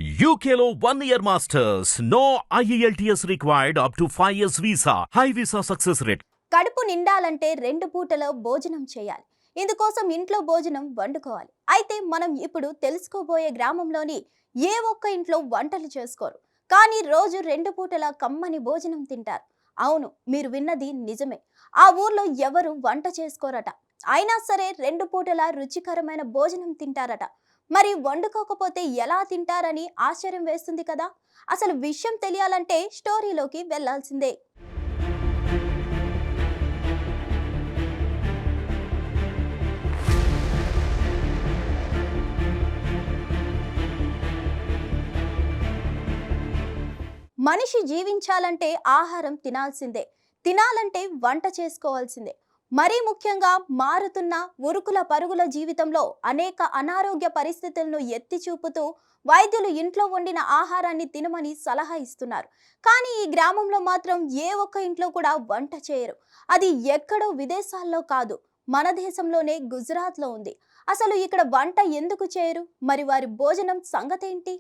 UKలో 1 year masters. No IELTS required up to 5 years visa. High visa success rate. కడుపు నిండాలంటే 2 పూటల భోజనం చేయాలి. ఇందుకోసం ఇంట్లో భోజనం వండుకోవాలి. అయితే మనం ఇప్పుడు తెలుసుకోబోయే గ్రామంలోని ఏ ఒక్క ఇంట్లో వంటలు చేసుకోరు. కానీ రోజు 2 పూటల కమ్మని భోజనం తింటారు. అవును, మీరు విన్నది నిజమే. ఆ ఊర్లో ఎవరు వంట చేసుకోరట. అయినా సరే 2 పూటల రుచికరమైన భోజనం తింటారట. మరి వండుకోకపోతే ఎలా తింటారని ఆశ్చర్యం వేస్తుంది కదా. అసలు విషయం తెలియాలంటే స్టోరీలోకి వెళ్లాల్సిందే. మనిషి జీవించాలంటే ఆహారం తినాల్సిందే. తినాలంటే వంట చేసుకోవాల్సిందే. మరీ ముఖ్యంగా మారుతున్న ఉరుకుల పరుగుల జీవితంలో అనేక అనారోగ్య పరిస్థితులను ఎత్తి చూపుతూ వైద్యులు ఇంట్లో వండిన ఆహారాన్ని తినమని సలహా ఇస్తున్నారు. కానీ ఈ గ్రామంలో మాత్రం ఏ ఒక్క ఇంట్లో కూడా వంట చేయరు. అది ఎక్కడో విదేశాల్లో కాదు, మన దేశంలోనే గుజరాత్లో ఉంది. అసలు ఇక్కడ వంట ఎందుకు చేయరు? మరి వారి భోజనం సంగతేంటి?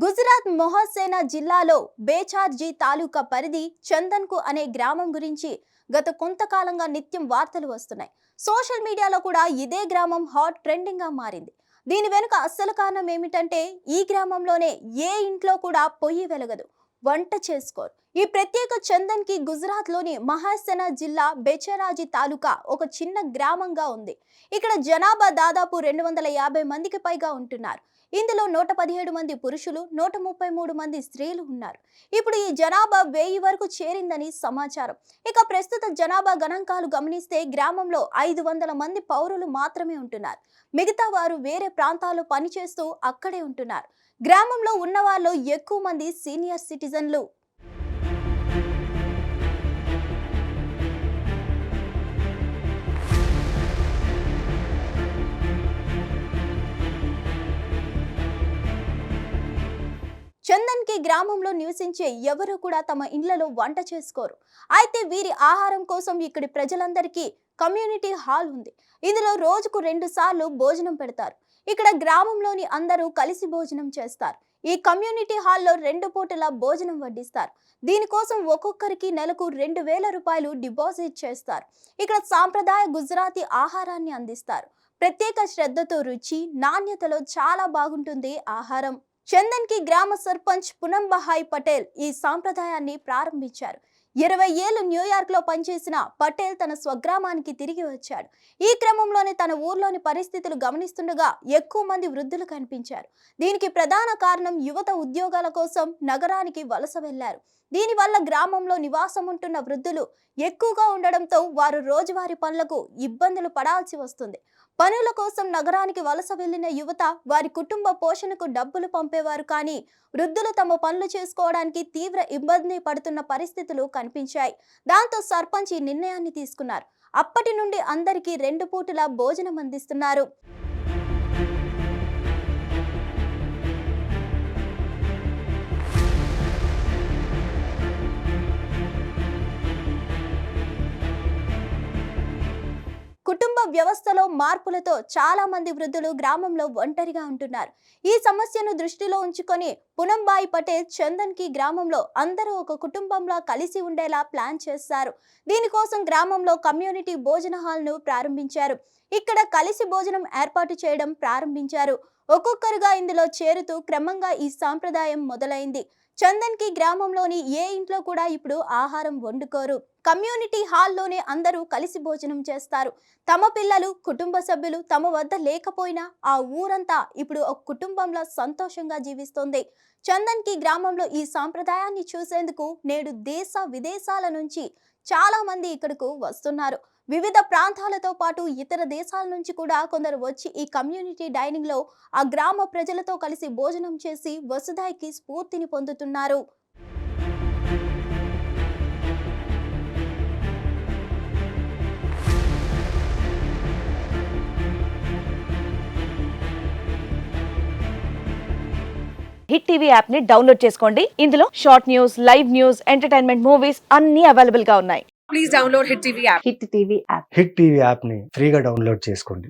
గుజరాత్ మొహసేనా జిల్లాలో బేచార్జీ తాలూకా పరిధి చందన్కు అనే గ్రామం గురించి గత కొంతకాలంగా నిత్యం వార్తలు వస్తున్నాయి. సోషల్ మీడియాలో కూడా ఇదే గ్రామం హాట్ ట్రెండింగ్ గా మారింది. దీని వెనుక అసలు కారణం ఏమిటంటే ఈ గ్రామంలోనే ఏ ఇంట్లో కూడా పొయ్యి వెలగదు, వంట చేసుకోరు. ఈ ప్రత్యేక చందన్ కి గుజరాత్ లోని మహాసేనా జిల్లా బేచరాజీ తాలూకా ఒక చిన్న గ్రామంగా ఉంది. ఇక్కడ జనాభా దాదాపు 250 మందికి పైగా ఉంటున్నారు. ఇందులో 117 మంది పురుషులు, 133 మంది స్త్రీలు ఉన్నారు. ఇప్పుడు ఈ జనాభా 1000 వరకు చేరిందని సమాచారం. ఇక ప్రస్తుత జనాభా గణాంకాలు గమనిస్తే గ్రామంలో 500 మంది పౌరులు మాత్రమే ఉంటున్నారు. మిగతా వారు వేరే ప్రాంతాల్లో పనిచేస్తూ అక్కడే ఉంటున్నారు. గ్రామంలో ఉన్న వాళ్ళు ఎక్కువ మంది సీనియర్ సిటిజన్లు. చందన్ కి గ్రామంలో నివసించే ఎవరు కూడా తమ ఇళ్లలో వంట చేసుకోరు. అయితే వీరి ఆహారం కోసం ఇక్కడి ప్రజలందరికీ కమ్యూనిటీ హాల్ ఉంది. ఇందులో రోజుకు 2 సార్లు భోజనం పెడతారు. ఇక్కడ గ్రామంలోని అందరూ కలిసి భోజనం చేస్తారు. ఈ కమ్యూనిటీ హాల్లో 2 పూటల భోజనం వడ్డిస్తారు. దీనికోసం ఒక్కొక్కరికి నెలకు 2000 రూపాయలు డిపాజిట్ చేస్తారు. ఇక్కడ సాంప్రదాయ గుజరాతీ ఆహారాన్ని అందిస్తారు. ప్రత్యేక శ్రద్ధతో రుచి, నాణ్యతలో చాలా బాగుంటుంది ఆహారం. చందన్ కి గ్రామ సర్పంచ్ పునంబహాయ్ పటేల్ ఈ సాంప్రదాయాన్ని ప్రారంభించారు. 20 ఏళ్లు న్యూయార్క్ లో పనిచేసిన పటేల్ తన స్వగ్రామానికి తిరిగి వచ్చాడు. ఈ క్రమంలోనే తన ఊర్లోని పరిస్థితులు గమనిస్తుండగా ఎక్కువ మంది వృద్ధులు కనిపించారు. దీనికి ప్రధాన కారణం యువత ఉద్యోగాల కోసం నగరానికి వలస వెళ్లారు. దీనివల్ల గ్రామంలో నివాసం ఉంటున్న వృద్ధులు ఎక్కువగా ఉండడంతో వారు రోజువారీ పనులకు ఇబ్బందులు పడాల్సి వస్తుంది. పనుల కోసం నగరానికి వలస వెళ్లిన యువత వారి కుటుంబ పోషణకు డబ్బులు పంపేవారు. కానీ వృద్ధులు తమ పనులు చేసుకోవడానికి తీవ్ర ఇబ్బంది పడుతున్న పరిస్థితులు కనిపించాయి. దాంతో సర్పంచ్ ఈ నిర్ణయాన్ని తీసుకున్నారు. అప్పటి నుండి అందరికీ 2 పూటల భోజనం అందిస్తున్నారు. కుటుంబ వ్యవస్థలో మార్పులతో చాలా మంది వృద్ధులు గ్రామంలో ఒంటరిగా ఉంటున్నారు. ఈ సమస్యను దృష్టిలో ఉంచుకొని పునంబాయి పటేల్ చందన్ కి గ్రామంలో అందరూ ఒక కుటుంబంలా కలిసి ఉండేలా ప్లాన్ చేశారు. దీనికోసం గ్రామంలో కమ్యూనిటీ భోజన హాల్ ను ప్రారంభించారు. ఇక్కడ కలిసి భోజనం ఏర్పాటు చేయడం ప్రారంభించారు. ఒక్కొక్కరుగా ఇందులో చేరుతూ క్రమంగా ఈ సాంప్రదాయం మొదలైంది. చందన్ కి గ్రామంలోని ఏ ఇంట్లో కూడా ఇప్పుడు ఆహారం వండుకోరు. కమ్యూనిటీ హాల్లోనే అందరూ కలిసి భోజనం చేస్తారు. తమ పిల్లలు, కుటుంబ సభ్యులు తమ వద్ద లేకపోయినా ఆ ఊరంతా ఇప్పుడు ఒక కుటుంబంలో సంతోషంగా జీవిస్తోంది. చందన్ కి గ్రామంలో ఈ సాంప్రదాయాన్ని చూసేందుకు నేడు దేశ విదేశాల నుంచి చాలా మంది ఇక్కడకు వస్తున్నారు. వివిధ ప్రాంతాలతో పాటు ఇతర దేశాల నుంచి కూడా కొందరు వచ్చి ఈ కమ్యూనిటీ డైనింగ్ లో ఆ గ్రామ ప్రజలతో కలిసి భోజనం చేసి వసుధైకి స్ఫూర్తిని పొందుతున్నారు. హిట్ టీవీ యాప్ ని డౌన్లోడ్ చేసుకోండి. ఇందులో short news, live news, entertainment movies అన్ని అవైలబుల్ గా ఉన్నాయి. Please download Hit TV app. Hit TV app. Hit TV యాప్ని ఫ్రీగా డౌన్లోడ్ చేసుకోండి.